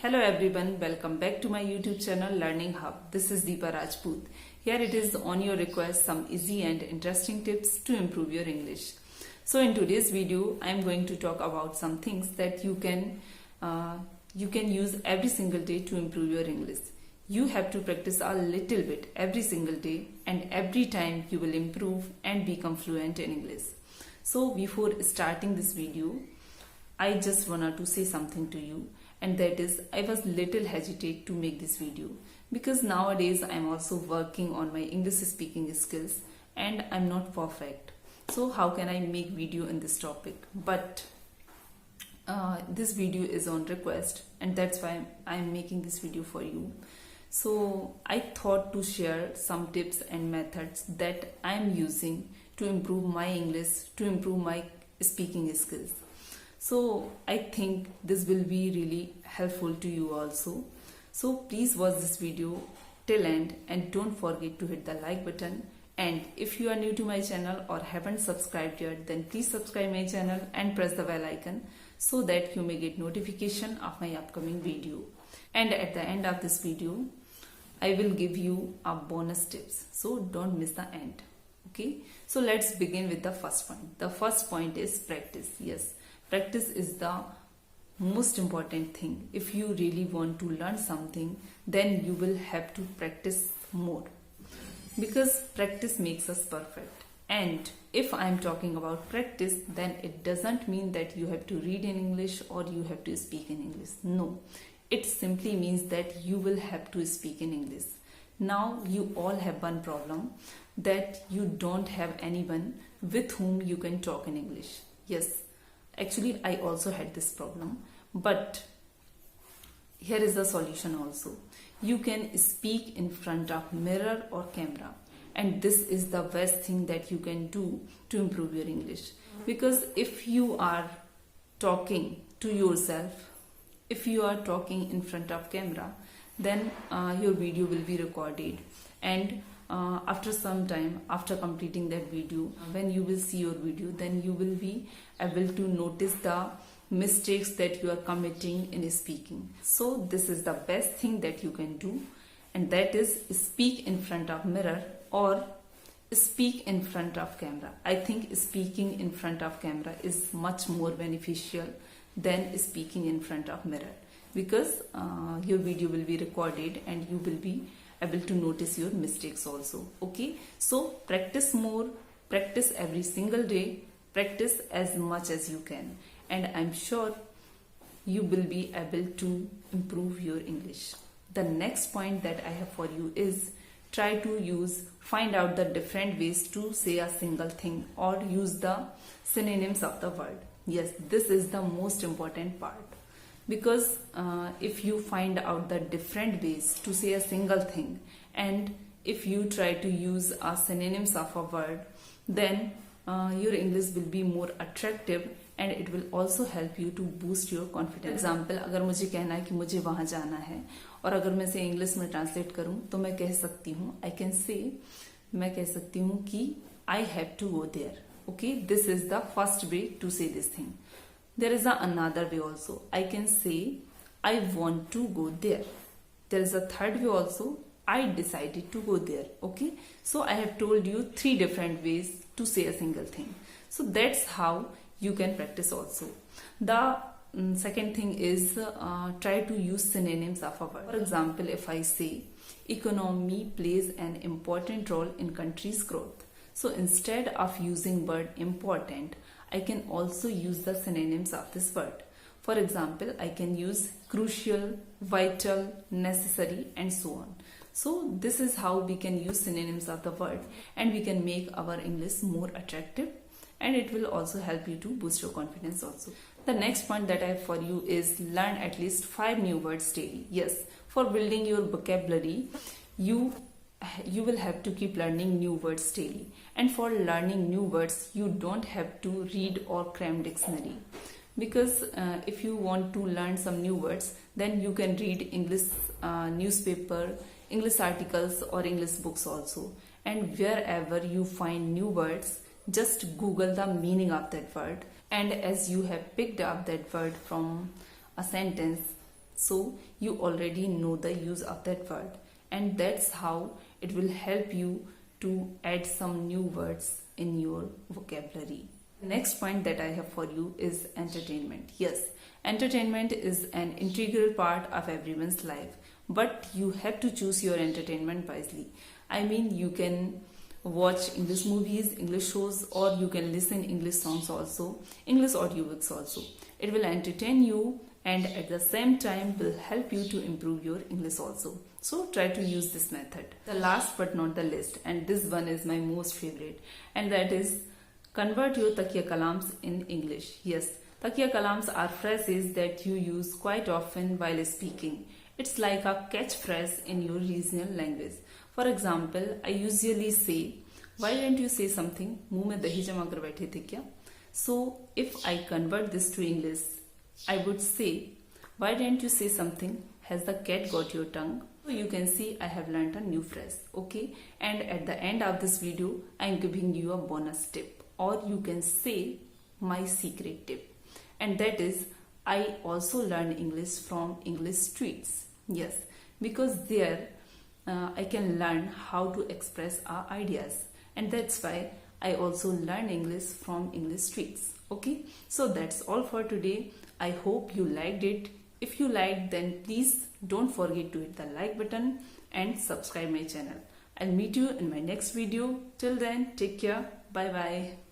Hello everyone, welcome back to my YouTube channel Learning Hub. This is Deepa Rajput. Here it is on your request some easy and interesting tips to improve your English. So in today's video, I am going to talk about some things that you can use every single day to improve your English. You have to practice a little bit every single day, and every time you will improve and become fluent in English. So before starting this video, I just wanted to say something to you, and that is I was little hesitate to make this video because nowadays I'm also working on my English speaking skills and I'm not perfect. So how can I make video in this topic? But this video is on request, and that's why I'm making this video for you. So I thought to share some tips and methods that I'm using to improve my English, to improve my speaking skills. So I think this will be really helpful to you also. So please watch this video till end and don't forget to hit the like button. And if you are new to my channel or haven't subscribed yet, then please subscribe my channel and press the bell icon so that you may get notification of my upcoming video. And at the end of this video, I will give you a bonus tips. So don't miss the end. Okay. So let's begin with the first point. The first point is practice. Yes. Practice is the most important thing. If you really want to learn something, then you will have to practice more, because practice makes us perfect. And if I am talking about practice, then it doesn't mean that you have to read in English or you have to speak in English. No, it simply means that you will have to speak in English. Now you all have one problem, that you don't have anyone with whom you can talk in English. Yes, actually, I also had this problem, but here is the solution also. You can speak in front of mirror or camera, and this is the best thing that you can do to improve your English. Because if you are talking to yourself, if you are talking in front of camera, then your video will be recorded, and after some time, after completing that video, when you will see your video, then you will be able to notice the mistakes that you are committing in speaking. So this is the best thing that you can do, and that is speak in front of mirror or speak in front of camera. I think speaking in front of camera is much more beneficial than speaking in front of mirror, because your video will be recorded and you will be able to notice your mistakes also. Okay, so practice more, practice every single day, practice as much as you can, and I'm sure you will be able to improve your English. The next point that I have for you is try to find out the different ways to say a single thing or use the synonyms of the word. Yes, this is the most important part. Because if you find out the different ways to say a single thing, and if you try to use a synonyms of a word, then your English will be more attractive, and it will also help you to boost your confidence. Example, अगर मुझे कहना है कि मुझे वहाँ जाना है, और अगर मैं इसे इंग्लिश में ट्रांसलेट करूँ, तो मैं कह सकती हूँ, मैं कह सकती हूँ कि I have to go there. Okay, this is the first way to say this thing. There is another way also. I can say, I want to go there. There is a third way also. I decided to go there. Okay. So I have told you 3 different ways to say a single thing. So that's how you can practice also. The second thing is try to use synonyms of a word. For example, if I say, economy plays an important role in country's growth. So instead of using word important, I can also use the synonyms of this word. For example, I can use crucial, vital, necessary, and so on. So this is how we can use synonyms of the word, and we can make our English more attractive, and it will also help you to boost your confidence also. The next point that I have for you is learn at least 5 new words daily. Yes, for building your vocabulary, you will have to keep learning new words daily, and for learning new words you don't have to read or cram dictionary, because if you want to learn some new words, then you can read English newspaper, English articles, or English books also. And wherever you find new words, just Google the meaning of that word, and as you have picked up that word from a sentence, So you already know the use of that word, and that's how it will help you to add some new words in your vocabulary. Next point that I have for you is entertainment. Yes, entertainment is an integral part of everyone's life, but you have to choose your entertainment wisely. I mean, you can watch English movies, English shows, or you can listen English songs also, English audiobooks also. It will entertain you and at the same time will help you to improve your English also. So try to use this method. The last but not the least, and this one is my most favorite, and that is convert your takiya kalams in English. Yes, takiya kalams are phrases that you use quite often while speaking. It's like a catchphrase in your regional language. For example, I usually say, why didn't you say something? मुंह में दही जमा कर बैठे थे क्या? So if I convert this to English, I would say, why didn't you say something? Has the cat got your tongue? So you can see I have learned a new phrase. Okay, and at the end of this video, I am giving you a bonus tip, or you can say my secret tip, and that is I also learned English from English streets. Yes, because there I can learn how to express our ideas, and that's why I also learn English from English streets. Okay, so that's all for today. I hope you liked it. If you liked, then please don't forget to hit the like button and subscribe my channel. I'll meet you in my next video. Till then, take care. Bye bye.